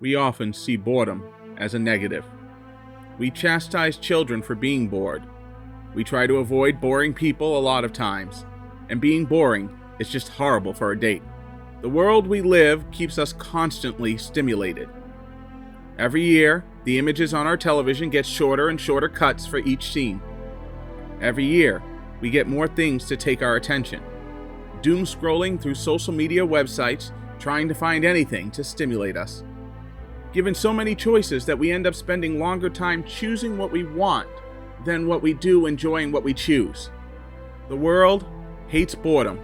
We often see boredom as a negative. We chastise children for being bored. We try to avoid boring people a lot of times, and being boring is just horrible for a date. The world we live keeps us constantly stimulated. Every year, the images on our television get shorter and shorter cuts for each scene. Every year, we get more things to take our attention. Doom scrolling through social media websites, trying to find anything to stimulate us. Given so many choices that we end up spending longer time choosing what we want than what we do enjoying what we choose. The world hates boredom,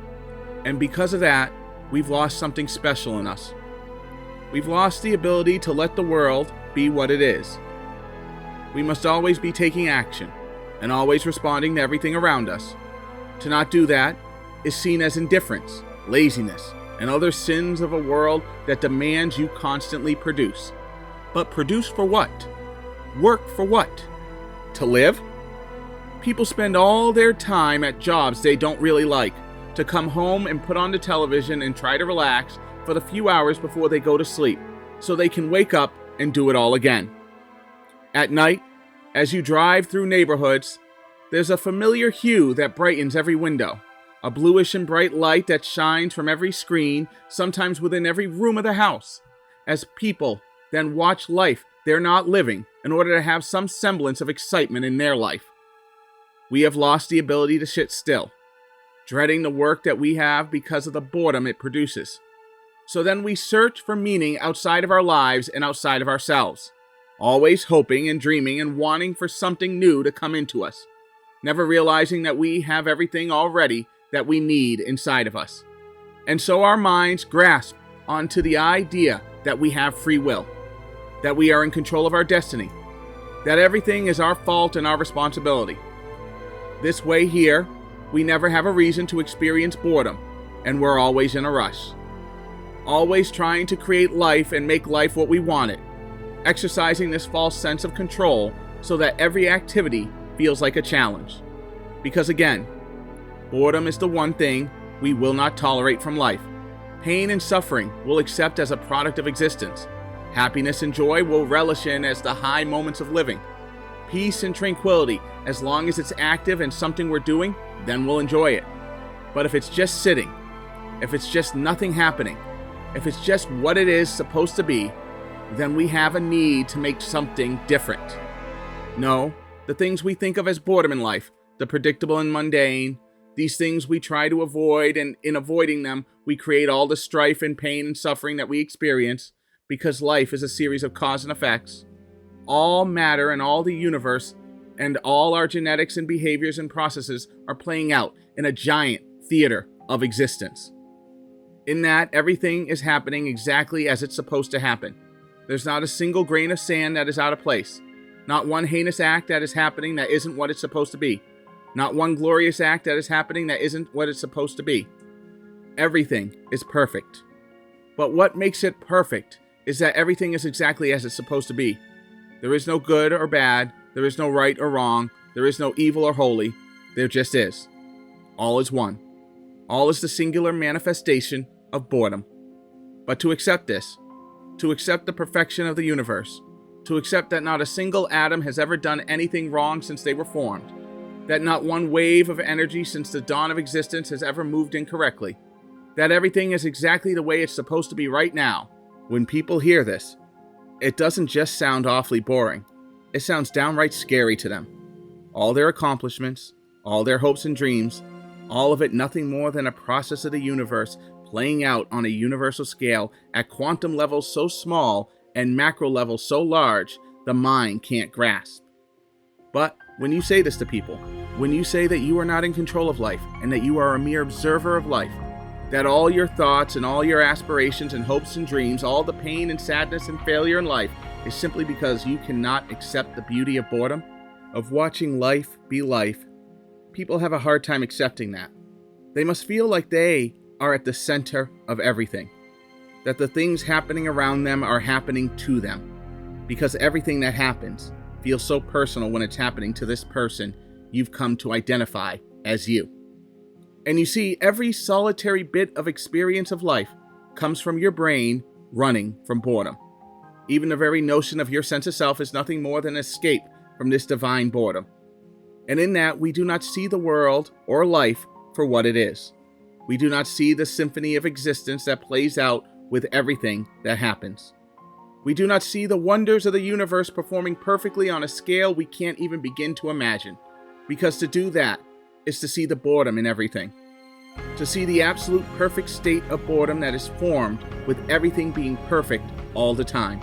and because of that, we've lost something special in us. We've lost the ability to let the world be what it is. We must always be taking action and always responding to everything around us. To not do that is seen as indifference, laziness, and other sins of a world that demands you constantly produce. But produce for what? Work for what? To live? People spend all their time at jobs they don't really like, to come home and put on the television and try to relax for the few hours before they go to sleep, so they can wake up and do it all again. At night, as you drive through neighborhoods, there's a familiar hue that brightens every window, a bluish and bright light that shines from every screen, sometimes within every room of the house, as people then watch life they're not living in order to have some semblance of excitement in their life. We have lost the ability to sit still, dreading the work that we have because of the boredom it produces. So then we search for meaning outside of our lives and outside of ourselves, always hoping and dreaming and wanting for something new to come into us, never realizing that we have everything already that we need inside of us. And so our minds grasp onto the idea that we have free will, that we are in control of our destiny, that everything is our fault and our responsibility. This way here, we never have a reason to experience boredom, and we're always in a rush. Always trying to create life and make life what we want it, exercising this false sense of control so that every activity feels like a challenge. Because again, boredom is the one thing we will not tolerate from life. Pain and suffering we'll accept as a product of existence. Happiness and joy we'll relish in as the high moments of living. Peace and tranquility, as long as it's active and something we're doing, then we'll enjoy it. But if it's just sitting, if it's just nothing happening, if it's just what it is supposed to be, then we have a need to make something different. No, the things we think of as boredom in life, the predictable and mundane, these things we try to avoid, and in avoiding them, we create all the strife and pain and suffering that we experience, because life is a series of cause and effects. All matter and all the universe and all our genetics and behaviors and processes are playing out in a giant theater of existence. In that, everything is happening exactly as it's supposed to happen. There's not a single grain of sand that is out of place. Not one heinous act that is happening that isn't what it's supposed to be. Not one glorious act that is happening that isn't what it's supposed to be. Everything is perfect. But what makes it perfect is that everything is exactly as it's supposed to be. There is no good or bad. There is no right or wrong. There is no evil or holy. There just is. All is one. All is the singular manifestation of boredom. But to accept this, to accept the perfection of the universe, to accept that not a single atom has ever done anything wrong since they were formed, that not one wave of energy since the dawn of existence has ever moved incorrectly, that everything is exactly the way it's supposed to be right now. When people hear this, it doesn't just sound awfully boring. It sounds downright scary to them. All their accomplishments, all their hopes and dreams, all of it nothing more than a process of the universe playing out on a universal scale at quantum levels so small and macro levels so large the mind can't grasp. But when you say this to people, when you say that you are not in control of life and that you are a mere observer of life, that all your thoughts and all your aspirations and hopes and dreams, all the pain and sadness and failure in life is simply because you cannot accept the beauty of boredom, of watching life be life, people have a hard time accepting that. They must feel like they are at the center of everything, that the things happening around them are happening to them, because everything that happens feels so personal when it's happening to this person you've come to identify as you. And you see, every solitary bit of experience of life comes from your brain running from boredom. Even the very notion of your sense of self is nothing more than an escape from this divine boredom. And in that, we do not see the world or life for what it is. We do not see the symphony of existence that plays out with everything that happens. We do not see the wonders of the universe performing perfectly on a scale we can't even begin to imagine, because to do that is to see the boredom in everything. To see the absolute perfect state of boredom that is formed with everything being perfect all the time.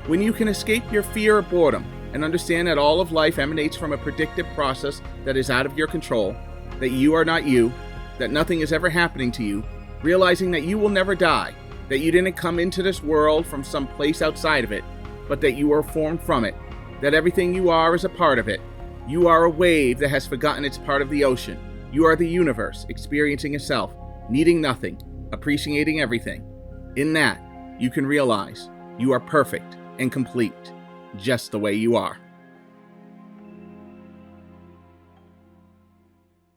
When you can escape your fear of boredom and understand that all of life emanates from a predictive process that is out of your control, that you are not you, that nothing is ever happening to you, realizing that you will never die, that you didn't come into this world from some place outside of it, but that you are formed from it, that everything you are is a part of it. You are a wave that has forgotten it's part of the ocean. You are the universe, experiencing itself, needing nothing, appreciating everything. In that, you can realize you are perfect and complete, just the way you are.